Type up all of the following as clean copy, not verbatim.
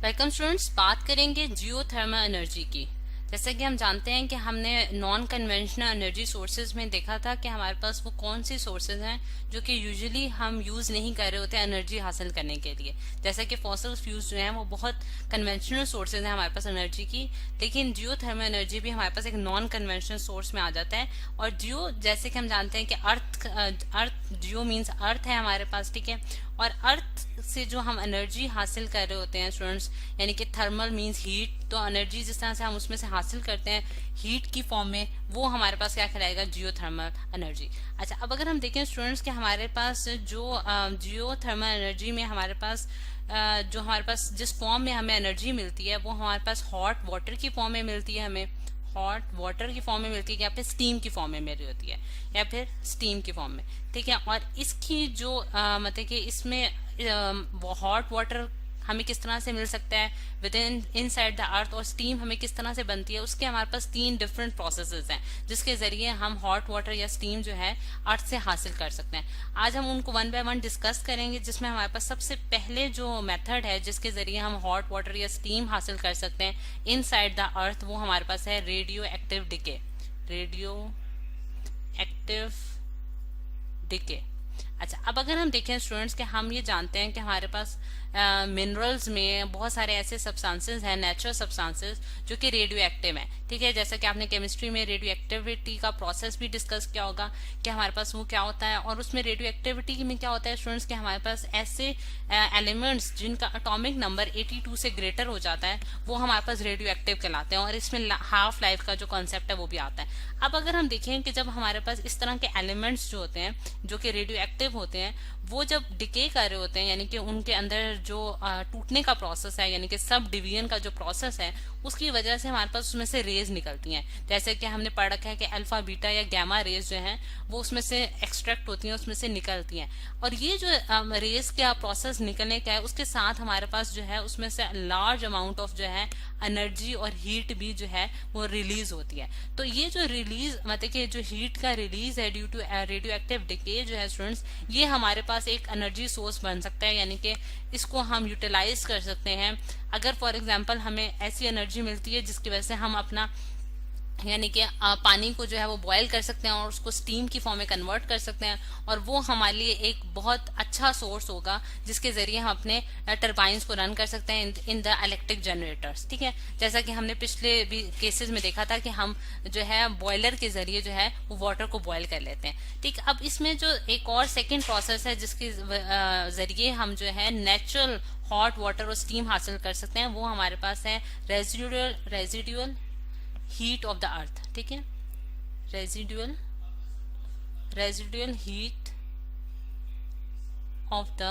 Welcome students, बात करेंगे geothermal energy की। जैसे कि हम जानते हैं कि हमने नॉन कन्वेंशनल एनर्जी सोर्सेज में देखा था कि हमारे पास वो कौन सी सोर्सेज हैं जो कि यूजुअली हम यूज नहीं कर रहे होते एनर्जी हासिल करने के लिए। जैसे कि फॉसिल फ्यूल्स जो हैं वो बहुत कन्वेंशनल सोर्सेज हैं हमारे पास एनर्जी की, लेकिन जियोथर्मल एनर्जी भी हमारे पास एक नॉन कन्वेंशनल सोर्स में आ जाता है। और जियो, जैसे कि हम जानते हैं कि अर्थ जियो मीन्स अर्थ है हमारे पास, ठीक है। और अर्थ से जो हम एनर्जी हासिल कर रहे होते हैं स्टूडेंट्स, यानी कि थर्मल मींस हीट, तो एनर्जी जिस तरह से हम उसमें से हासिल करते हैं हीट की फॉर्म में, वो हमारे पास क्या कहलाएगा, जियोथर्मल एनर्जी। अच्छा, अब अगर हम देखें स्टूडेंट्स कि हमारे पास जो जियोथर्मल एनर्जी में हमारे पास जो हमारे पास जिस फॉर्म में हमें एनर्जी मिलती है वो हमारे पास हॉट वाटर की फॉर्म में मिलती है, हमें हॉट वाटर की फॉर्म में मिलती है, या फिर स्टीम की फॉर्म में मिली होती है, या फिर स्टीम की फॉर्म में, ठीक है। और इसकी जो मतलब कि इसमें हॉट वाटर हमें किस तरह से मिल सकता है with in inside the earth, और स्टीम हमें किस तरह से बनती है, उसके हमारे पास 3 डिफरेंट प्रोसेसेस हैं जिसके जरिए हम हॉट वाटर या स्टीम जो है अर्थ से हासिल कर सकते हैं। आज हम उनको वन बाय वन डिस्कस करेंगे, जिसमें हमारे पास सबसे पहले जो मेथड है जिसके जरिए हम हॉट वाटर या स्टीम हासिल कर सकते हैं इनसाइड द अर्थ, वो हमारे पास है radio active decay. Radio active decay. अच्छा, अब अगर हम देखें स्टूडेंट्स कि हम ये जानते हैं कि हमारे पास मिनरल्स में बहुत सारे ऐसे सब्सटेंसेस हैं, नेचुरल सब्सटेंसेस जो कि रेडियो एक्टिव हैं, ठीक है। जैसा कि आपने केमिस्ट्री में रेडियो एक्टिविटी का प्रोसेस भी डिस्कस किया होगा कि हमारे पास वो क्या होता है, और उसमें रेडियो एक्टिविटी में क्या होता है स्टूडेंट्स कि हमारे पास ऐसे एलिमेंट्स जिनका एटॉमिक नंबर 82 से ग्रेटर हो जाता है वो हमारे पास रेडियो एक्टिव कहलाते हैं, और इसमें हाफ लाइफ का जो कॉन्सेप्ट है वो भी आता है। अब अगर हम देखें कि जब हमारे पास इस तरह के एलिमेंट्स जो होते हैं जो कि रेडियो एक्टिव होते हैं, वो जब डिके कर रहे होते हैं, यानी कि उनके अंदर जो टूटने का प्रोसेस है, यानी कि सब डिवीजन का जो प्रोसेस है, उसकी वजह से हमारे पास उसमें से रेज निकलती हैं। जैसे कि हमने पढ़ रखा है कि अल्फा बीटा या गैमा रेज जो हैं वो उसमें से एक्सट्रैक्ट होती हैं, उसमें से निकलती हैं। और ये जो रेज का प्रोसेस निकलने का है उसके साथ हमारे पास जो है उसमें से लार्ज अमाउंट ऑफ जो है एनर्जी और हीट भी जो है वो रिलीज होती है। तो ये जो रिलीज मतलब कि जो हीट का रिलीज है due to radioactive decay जो है स्टूडेंट्स, ये हमारे पास एक एनर्जी सोर्स बन सकता है, यानी कि इसको हम यूटिलाइज कर सकते हैं। अगर फॉर एग्जांपल हमें ऐसी एनर्जी मिलती है जिसकी वजह से हम अपना यानी कि पानी को जो है वो बॉयल कर सकते हैं और उसको स्टीम की फॉर्म में कन्वर्ट कर सकते हैं, और वो हमारे लिए एक बहुत अच्छा सोर्स होगा जिसके जरिए हम अपने टरबाइंस को रन कर सकते हैं इन द इलेक्ट्रिक जनरेटर्स, ठीक है। जैसा कि हमने पिछले भी केसेस में देखा था कि हम जो है बॉयलर के जरिए जो है वो वाटर को बॉयल कर लेते हैं, ठीक। अब इसमें जो एक और सेकेंड प्रोसेस है जिसके जरिए हम जो है नेचुरल हॉट वाटर और स्टीम हासिल कर सकते हैं, वो हमारे पास है residual heat of the earth, ठीक है। Residual heat of the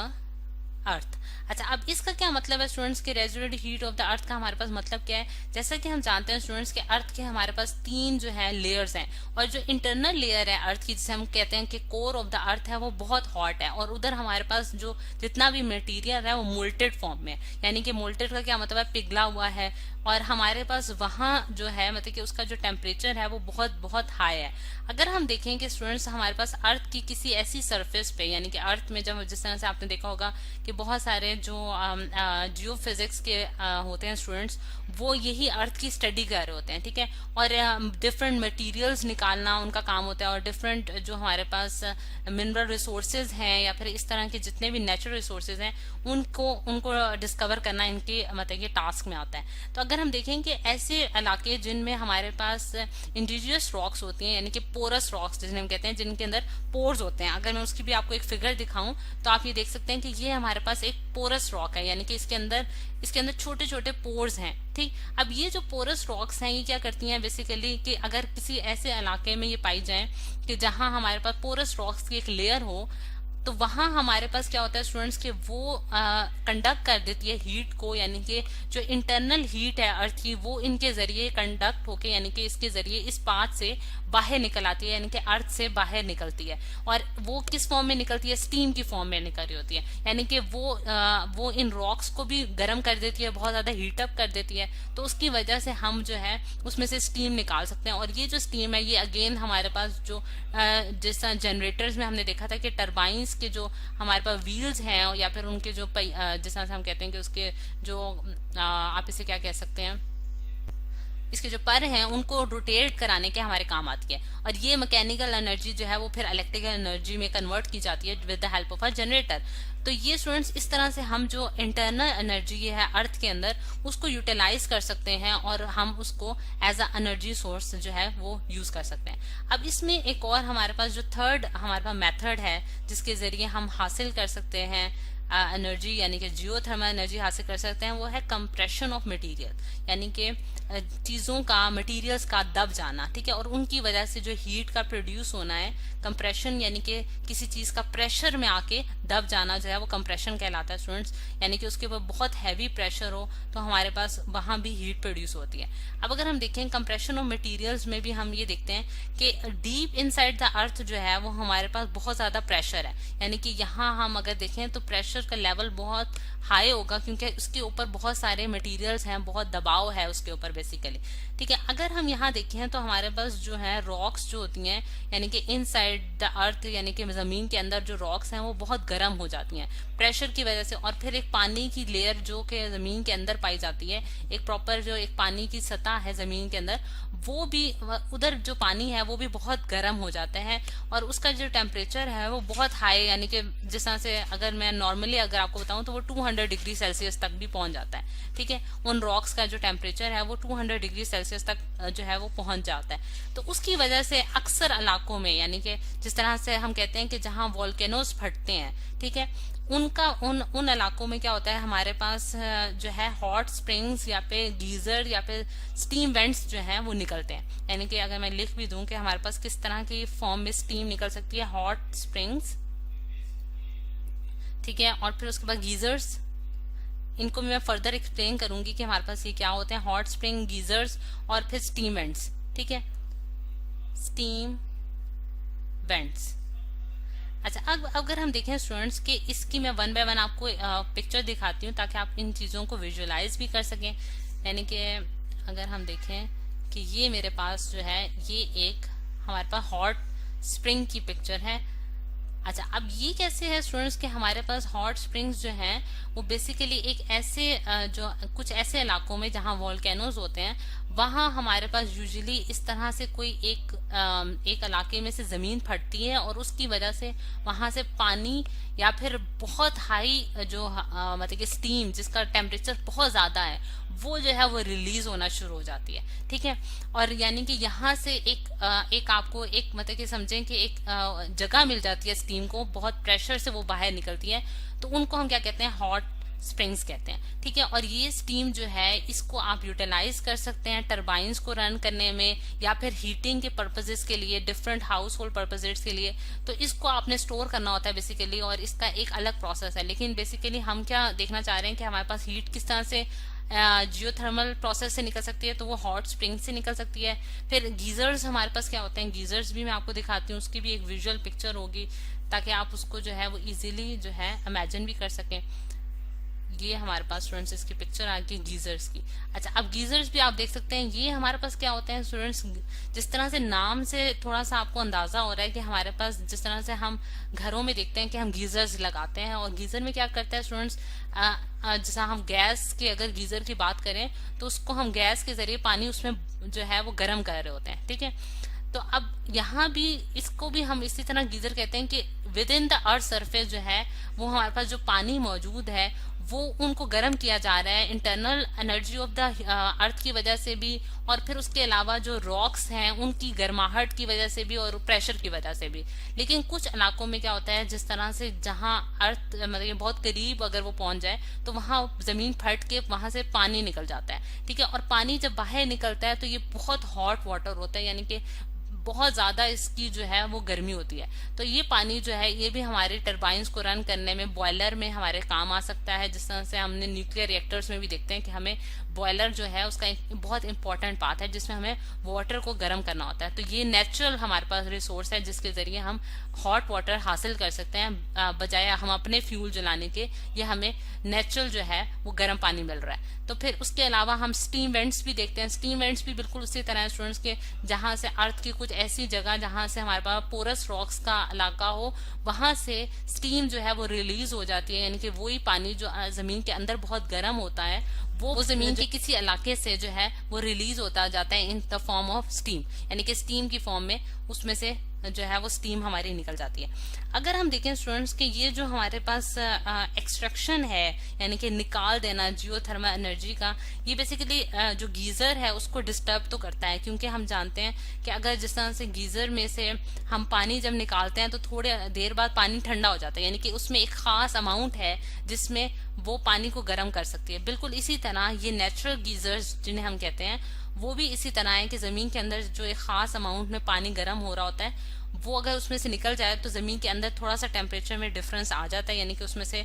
earth. अच्छा, अब इसका क्या मतलब है स्टूडेंट्स के residual heat of the earth का हमारे पास मतलब क्या है। जैसा कि हम जानते हैं स्टूडेंट्स के अर्थ के हमारे पास 3 जो है लेयर्स हैं, और जो इंटरनल लेयर है अर्थ की जिसे हम कहते हैं कि कोर ऑफ द अर्थ है, वो बहुत हॉट है, और उधर हमारे पास जो जितना भी मटेरियल है वो मोल्टेड फॉर्म में, यानी कि मोल्टेड का क्या मतलब है, पिघला हुआ है, और हमारे पास वहां जो है मतलब कि उसका जो टेम्परेचर है वो बहुत बहुत हाई है। अगर हम देखें कि स्टूडेंट्स हमारे पास अर्थ की किसी ऐसी सरफेस पे, यानी कि अर्थ में जब जिस तरह से आपने देखा होगा कि बहुत सारे जो जियो फिजिक्स के होते हैं स्टूडेंट्स, वो यही अर्थ की स्टडी कर रहे होते हैं, ठीक है। और डिफरेंट मटेरियल्स निकालना उनका काम होता है, और डिफरेंट जो हमारे पास मिनरल रिसोर्सेज हैं या फिर इस तरह के जितने भी नेचुरल रिसोर्सेज हैं उनको डिस्कवर करना इनके मतलब कि टास्क में आता है। तो अगर हम देखें कि ऐसे इलाके जिनमें हमारे पास इंडिजियस रॉक्स होती हैं, यानी कि पोरस रॉक्स जिन्हें हम कहते हैं, जिनके अंदर पोर्स होते हैं, अगर मैं उसकी भी आपको एक फिगर दिखाऊं तो आप ये देख सकते हैं कि ये हमारे पास एक पोरस रॉक है, यानी कि इसके अंदर छोटे छोटे पोर्स हैं, ठीक। अब ये जो पोरस रॉक्स हैं ये क्या करती हैं बेसिकली कि अगर किसी ऐसे इलाके में ये पाई जाए कि जहां हमारे पास पोरस रॉक्स की एक लेयर हो, तो वहां हमारे पास क्या होता है स्टूडेंट्स कि वो कंडक्ट कर देती है हीट को, यानी कि जो इंटरनल हीट है अर्थ की वो इनके जरिए कंडक्ट होके, यानी कि इसके जरिए इस पाथ से बाहर निकल आती है, यानी कि अर्थ से बाहर निकलती है, और वो किस फॉर्म में निकलती है, स्टीम की फॉर्म में निकल रही होती है, यानी कि वो इन रॉक्स को भी गर्म कर देती है, बहुत ज्यादा हीटअप कर देती है, तो उसकी वजह से हम जो है उसमें से स्टीम निकाल सकते हैं। और ये जो स्टीम है ये अगेन हमारे पास जो जैसा जनरेटर्स में हमने देखा था कि टरबाइंस इसके जो हमारे पास व्हील्स हैं या फिर उनके जो जिस तरह से हम कहते हैं कि उसके जो आप इसे क्या कह सकते हैं, इसके जो पर हैं उनको रोटेट कराने के हमारे काम आती है। और ये मैकेनिकल एनर्जी जो है वो फिर इलेक्ट्रिकल एनर्जी में कन्वर्ट की जाती है with the help of a generator. तो ये स्टूडेंट्स इस तरह से हम जो इंटरनल एनर्जी है अर्थ के अंदर उसको यूटिलाइज कर सकते हैं और हम उसको एज अ एनर्जी सोर्स जो है वो यूज कर सकते हैं। अब इसमें एक और हमारे पास जो थर्ड हमारे पास मेथड है जिसके जरिए हम हासिल कर सकते हैं एनर्जी यानी कि जियोथर्मल एनर्जी हासिल कर सकते हैं, वो है कंप्रेशन ऑफ मटेरियल, यानी कि चीजों का मटेरियल्स का दब जाना, ठीक है, और उनकी वजह से जो हीट का प्रोड्यूस होना है, कंप्रेशन यानी कि किसी चीज का प्रेशर में आके दब जाना जो है वो कंप्रेशन कहलाता है स्टूडेंट्स, यानी कि उसके ऊपर बहुत हैवी प्रेशर हो तो हमारे पास वहां भी हीट प्रोड्यूस होती है। अब अगर हम देखें कंप्रेशन ऑफ मटेरियल्स में भी हम ये देखते हैं कि डीप इनसाइड द अर्थ जो है वो हमारे पास बहुत ज्यादा प्रेशर है, यानी कि यहाँ हम अगर देखें तो प्रेशर का लेवल बहुत हाई होगा क्योंकि उसके ऊपर बहुत सारे मटेरियल्स हैं, बहुत दबाव है उसके ऊपर बेसिकली, ठीक है। अगर हम यहाँ देखें तो हमारे पास जो है रॉक्स जो होती हैं यानी कि इनसाइड द अर्थ यानी कि जमीन के अंदर जो रॉक्स हैं वो बहुत गर्म हो जाती हैं प्रेशर की वजह से, और फिर एक पानी की लेयर जो कि जमीन के अंदर पाई जाती है, एक प्रॉपर जो एक पानी की सतह है जमीन के अंदर, वो भी उधर जो पानी है वो भी बहुत गर्म हो जाता है और उसका जो टेम्परेचर है वो बहुत हाई, यानी कि जिस तरह से अगर मैं नॉर्मली अगर आपको बताऊं तो वो 200 डिग्री सेल्सियस तक भी पहुंच जाता है, ठीक है। उन रॉक्स का जो टेम्परेचर है वो 200 डिग्री सेल्सियस तक जो है वो पहुंच जाता है। तो उसकी वजह से अक्सर इलाकों में यानी कि जिस तरह से हम कहते हैं कि जहां वोल्केनोज फटते हैं, ठीक है, उनका उन इलाकों में क्या होता है हमारे पास जो है हॉट स्प्रिंग्स या पे गीजर या पे स्टीम वेंट्स जो हैं वो निकलते हैं, यानी कि अगर मैं लिख भी दूं कि हमारे पास किस तरह की फॉर्म में स्टीम निकल सकती है, हॉट स्प्रिंग्स, ठीक है, और फिर उसके बाद गीजर्स, इनको मैं फर्दर एक्सप्लेन करूंगी कि हमारे पास ये क्या होते हैं, हॉट स्प्रिंग, गीजर्स और फिर स्टीम वेंट्स, ठीक है, स्टीम वेंट्स। अच्छा, अब अगर हम देखें स्टूडेंट्स कि इसकी मैं वन बाय वन आपको पिक्चर दिखाती हूँ ताकि आप इन चीज़ों को विजुअलाइज भी कर सकें, यानी कि अगर हम देखें कि ये मेरे पास जो है ये एक हमारे पास हॉट स्प्रिंग की पिक्चर है। अच्छा, अब ये कैसे है स्टूडेंट्स कि हमारे पास हॉट स्प्रिंग्स जो हैं वो बेसिकली एक ऐसे जो कुछ ऐसे इलाकों में जहां वोल्केनोज होते हैं वहां हमारे पास यूजुअली इस तरह से कोई एक इलाके में से जमीन फटती है और उसकी वजह से वहां से पानी या फिर बहुत हाई जो मतलब कि स्टीम जिसका टेम्परेचर बहुत ज्यादा है वो जो है वो रिलीज होना शुरू हो जाती है, ठीक है। और यानी कि यहाँ से एक आपको एक मतलब कि समझें कि एक जगह मिल जाती है स्टीम को, बहुत प्रेशर से वो बाहर निकलती है, तो उनको हम क्या कहते हैं, हॉट स्प्रिंग्स कहते हैं, ठीक है। और ये स्टीम जो है इसको आप यूटिलाइज कर सकते हैं टरबाइंस को रन करने में या फिर हीटिंग के पर्पजेस के लिए, डिफरेंट हाउस होल्ड पर्पजेस के लिए, तो इसको आपने स्टोर करना होता है बेसिकली, और इसका एक अलग प्रोसेस है। लेकिन बेसिकली हम क्या देखना चाह रहे हैं कि हमारे पास हीट किस तरह से जियोथर्मल प्रोसेस से निकल सकती है, तो वो हॉट स्प्रिंग से निकल सकती है। फिर गीजर्स हमारे पास क्या होते हैं, गीजर्स भी मैं आपको दिखाती हूँ, उसकी भी एक विजुअल पिक्चर होगी ताकि आप उसको जो है वो इजीली जो है इमेजिन भी कर सकें। ये हमारे पास स्टूडेंट्स इसकी पिक्चर आ गई गीजर्स की। अच्छा, अब गीजर्स भी आप देख सकते हैं, ये हमारे पास क्या होते हैं स्टूडेंट्स, जिस तरह से नाम से थोड़ा सा आपको अंदाजा हो रहा है कि हमारे पास जिस तरह से हम घरों में देखते हैं कि हम गीजर्स लगाते हैं, और गीजर में क्या करता है स्टूडेंट्स, जैसा हम गैस के अगर गीजर की बात करें तो उसको हम गैस के जरिए पानी उसमें जो है वो गर्म कर रहे होते हैं, ठीक है। तो अब यहाँ भी इसको भी हम इसी तरह गीजर कहते हैं कि with in the earth surface जो है वो हमारे पास जो पानी मौजूद है वो उनको गर्म किया जा रहा है internal energy of the earth की वजह से भी, और फिर उसके अलावा जो रॉक्स हैं उनकी गर्माहट की वजह से भी और प्रेशर की वजह से भी। लेकिन कुछ इलाकों में क्या होता है, जिस तरह से जहां अर्थ मतलब बहुत करीब अगर वो पहुंच जाए तो वहां जमीन फट के वहां से पानी निकल जाता है, ठीक है। और पानी जब बाहर निकलता है तो ये बहुत हॉट वाटर होता है, यानी कि बहुत ज्यादा इसकी जो है वो गर्मी होती है। तो ये पानी जो है ये भी हमारे टरबाइंस को रन करने में, बॉयलर में हमारे काम आ सकता है, जिस तरह से हमने न्यूक्लियर रिएक्टर्स में भी देखते हैं कि हमें बॉयलर जो है उसका एक बहुत इंपॉर्टेंट पार्ट है जिसमें हमें वाटर को गर्म करना होता है। तो ये नेचुरल हमारे पास रिसोर्स है जिसके जरिए हम हॉट वाटर हासिल कर सकते हैं, बजाय हम अपने फ्यूल जलाने के, ये हमें नेचुरल जो है वो गर्म पानी मिल रहा है। तो फिर उसके अलावा हम स्टीम वेंट्स भी देखते हैं, स्टीम वेंट्स भी बिल्कुल उसी तरह स्टूडेंट्स के जहां से अर्थ की कुछ कुछ ऐसी जगह जहां से हमारे पास पोरस रॉक्स का इलाका हो, वहां से स्टीम जो है वो रिलीज हो जाती है, यानी कि वही पानी जो जमीन के अंदर बहुत गर्म होता है वो जमीन के किसी इलाके से जो है वो रिलीज होता जाता है in the form of steam, यानी कि स्टीम की फॉर्म में उसमें से जो है वो स्टीम हमारी निकल जाती है। अगर हम देखें स्टूडेंट्स कि ये जो हमारे पास एक्सट्रैक्शन है, यानी कि निकाल देना जियोथर्मल एनर्जी का, ये बेसिकली जो गीजर है उसको डिस्टर्ब तो करता है, क्योंकि हम जानते हैं कि अगर जिस तरह से गीजर में से हम पानी जब निकालते हैं तो थोड़े देर बाद पानी ठंडा हो जाता है, यानी कि उसमें एक खास अमाउंट है जिसमें वो पानी को गर्म कर सकती है। बिल्कुल इसी तरह ये नेचुरल गीजर्स जिन्हें हम कहते हैं वो भी इसी तरह है कि जमीन के अंदर जो एक खास अमाउंट में पानी गर्म हो रहा होता है वो अगर उसमें से निकल जाए तो जमीन के अंदर थोड़ा सा टेम्परेचर में डिफरेंस आ जाता है, यानी कि उसमें से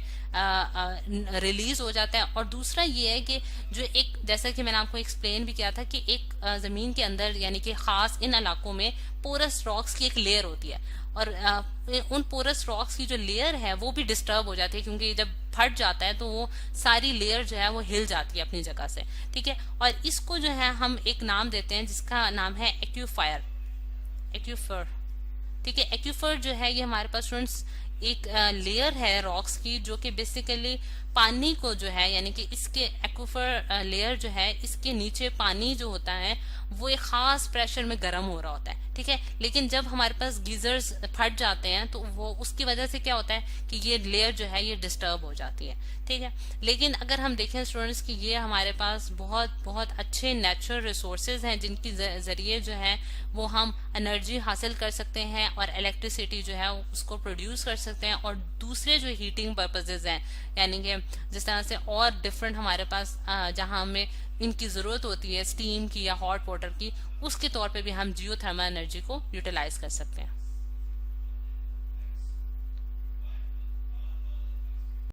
रिलीज हो जाता है। और दूसरा ये है कि जो एक, जैसा कि मैंने आपको एक्सप्लेन भी किया था कि एक जमीन के अंदर यानी कि खास इन इलाकों में पोरस रॉक्स की एक लेयर होती है, और उन पोरस रॉक्स की जो लेयर है वो भी डिस्टर्ब हो जाती है, क्योंकि जब फट जाता है तो वो सारी लेयर जो है वो हिल जाती है अपनी जगह से, ठीक है। और इसको जो है हम एक नाम देते हैं जिसका नाम है एक्यूफायर, एक्यूफर, ठीक है। एक्यूफर जो है ये हमारे पास स्टूडेंट्स एक लेयर है रॉक्स की जो कि बेसिकली पानी को जो है, यानी कि इसके एक्यूफर लेयर जो है इसके नीचे पानी जो होता है वो एक खास प्रेशर में गर्म हो रहा होता है, ठीक है। लेकिन जब हमारे पास गीजर्स फट जाते हैं तो वो उसकी वजह से क्या होता है कि ये लेयर जो है ये डिस्टर्ब हो जाती है, ठीक है। लेकिन अगर हम देखें स्टूडेंट्स कि ये हमारे पास बहुत बहुत अच्छे नेचुरल रिसोर्सेज हैं जिनकी जरिए जो है वो हम एनर्जी हासिल कर सकते हैं और इलेक्ट्रिसिटी जो है उसको प्रोड्यूस कर सकते हैं, और दूसरे जो हीटिंग पर्पसेज हैं, यानी कि जिस तरह से और डिफरेंट हमारे पास जहां हमें इनकी जरूरत होती है स्टीम की या हॉट वाटर की, उसके तौर पे भी हम जियोथर्मल एनर्जी को यूटिलाइज कर सकते हैं।